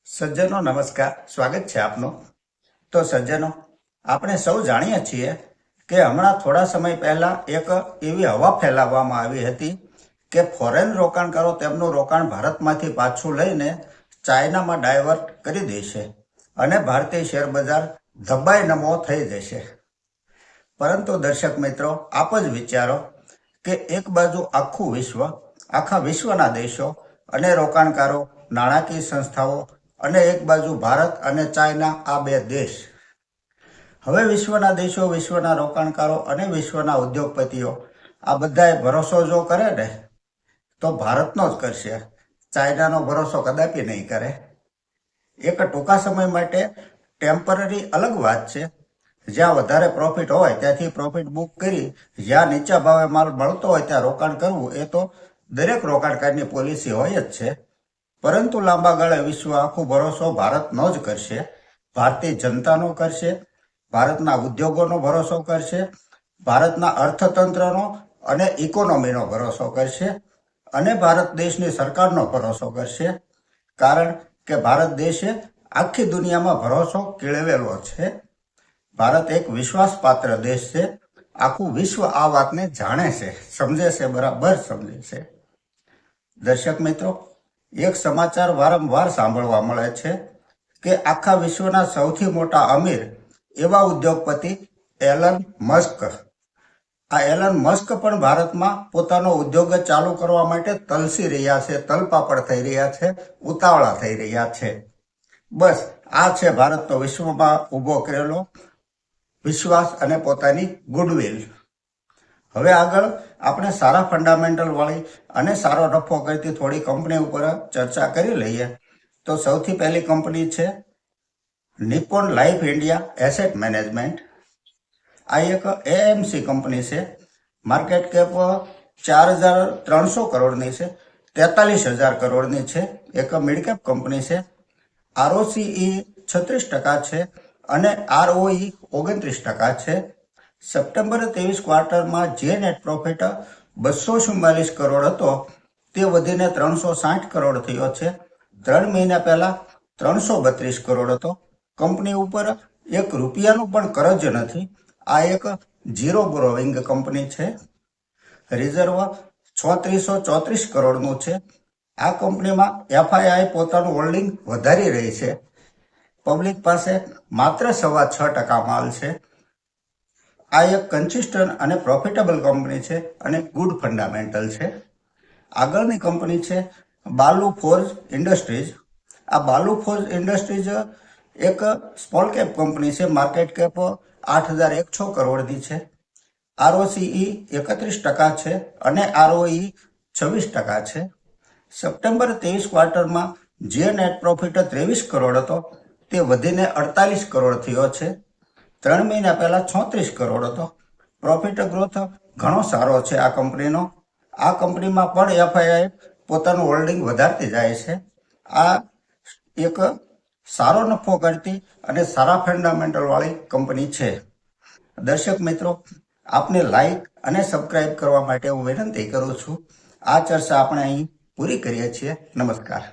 સજ્જનો નમસ્કાર, સ્વાગત છે આપનું। તો સજ્જનો, આપણે સૌ જાણીએ છીએ કે હમણાં થોડા સમય પહેલા એક એવી હવા ફેલાવવામાં આવી હતી કે ફોરેન રોકાણકારો તેમનું રોકાણ ભારતમાંથી પાછું લઈને ચાઇનામાં ડાયવર્ટ કરી દેશે અને ભારતીય શેર બજાર ધબ્બાઈ નમો થઈ જશે। પરંતુ દર્શક મિત્રો, આપ જ વિચારો કે એક બાજુ આખું વિશ્વ, આખા વિશ્વના દેશો અને રોકાણકારો, નાણાકીય સંસ્થાઓ અને એક બાજુ ભારત અને ચાઇના, આ બે દેશ। હવે વિશ્વના દેશો, વિશ્વના રોકાણકારો અને વિશ્વના ઉદ્યોગપતિઓ આ બધાએ ભરોસો જો કરે ને તો ભારતનો જ કરશે, ચાઇનાનો ભરોસો કદાપી નહીં કરે। એક ટૂંકા સમય માટે ટેમ્પરરી અલગ વાત છે, જ્યાં વધારે પ્રોફિટ હોય ત્યાંથી પ્રોફિટ બુક કરી જ્યાં નીચા ભાવે માલ મળતો હોય ત્યાં રોકાણ કરવું એ તો દરેક રોકાણકારની પોલિસી હોય જ છે। પરંતુ લાંબા ગાળે વિશ્વ આખું ભરોસો ભારતનો જ કરશે, ભારતીય જનતાનો કરશે, ભારતના ઉદ્યોગોનો ભરોસો કરશે, ભારતના અર્થતંત્રનો અને ઇકોનોમીનો ભરોસો કરશે અને ભારત દેશની સરકારનો ભરોસો કરશે। કારણ કે ભારત દેશે આખી દુનિયામાં ભરોસો કેળવેલો છે। ભારત એક વિશ્વાસપાત્ર દેશ છે, આખું વિશ્વ આ વાતને જાણે છે, સમજે છે, બરાબર સમજે છે। દર્શક મિત્રો, એક સમાચાર વારંવાર સાંભળવા મળે છે કે આખા વિશ્વના સૌથી મોટા અમીર એવા ઉદ્યોગપતિ એલન મસ્ક, આ એલન મસ્ક પણ ભારતમાં પોતાનો ઉદ્યોગ ચાલુ કરવા માટે તલસી રહ્યા છે, તલપાપડ થઈ રહ્યા છે, ઉતાવળા થઈ રહ્યા છે। બસ આ છે ભારતનો વિશ્વમાં ઊભો કરેલો વિશ્વાસ અને પોતાની ગુડવિલ। હવે આગળ આપણે સારા ફંડામેન્ટલ વાળી અને સારો નફો કરતી થોડી કંપની ઉપર ચર્ચા કરી લઈએ। તો સૌથી પહેલી કંપની છે Nippon life India asset management. આ એક એએમસી કંપની છે, માર્કેટ કેપ 4,300 કરોડની છે, 43,000 કરોડની છે, એક મિડ કેપ કંપની છે। આરઓસીઈ 36% છે અને આરઓઈ 29% છે। સપ્ટેમ્બર 23 ક્વાર્ટરમાં જે નેટ પ્રોફિટ 244 કરોડ હતો તે વધીને 360 કરોડ થયો છે। 3 મહિના પહેલા 332 કરોડ હતો। કંપની ઉપર એક રૂપિયાનું પણ કરજ નથી, આ એક ઝીરો બોરોવિંગ કંપની છે। રિઝર્વ 3634 કરોડનું છે। આ કંપનીમાં એફઆઈઆઈ પોતાનું હોલ્ડિંગ વધારી રહી છે, પબ્લિક પાસે માત્ર 6.25% માલ છે। આ એક કન્સિસ્ટન્ટ અને પ્રોફિટેબલ કંપની છે અને ગુડ ફંડામેન્ટલ છે। આગળની કંપની છે બાલુ ફોર્જ ઇન્ડસ્ટ્રીઝ। આ બાલુ ફોર્જ ઇન્ડસ્ટ્રીઝ એક સ્મોલ કેપ કંપની છે, માર્કેટ કેપ 8,100 કરોડની છે। આરઓસીઈ 31% છે અને આરઓઈ 26% છે। સપ્ટેમ્બર 23 ક્વાર્ટરમાં જે નેટ પ્રોફિટ 23 કરોડ હતો તે વધીને 48 કરોડ થયો છે। 3 મહિના પહેલા 36 કરોડ હતો। પ્રોફિટ ગ્રોથ ઘણો સારો છે આ કંપનીનો। આ કંપનીમાં પણ એફઆઈઆઈ પોતાનું હોલ્ડિંગ વધારતી જાય છે। આ એક સારો નફો કરતી અને સારા ફંડામેન્ટલ વાળી કંપની છે। દર્શક મિત્રો, આપને લાઈક અને સબસ્ક્રાઇબ કરવા માટે હું વિનંતી કરું છું। આ ચર્ચા આપણે અહીં પૂરી કરીએ છીએ। નમસ્કાર।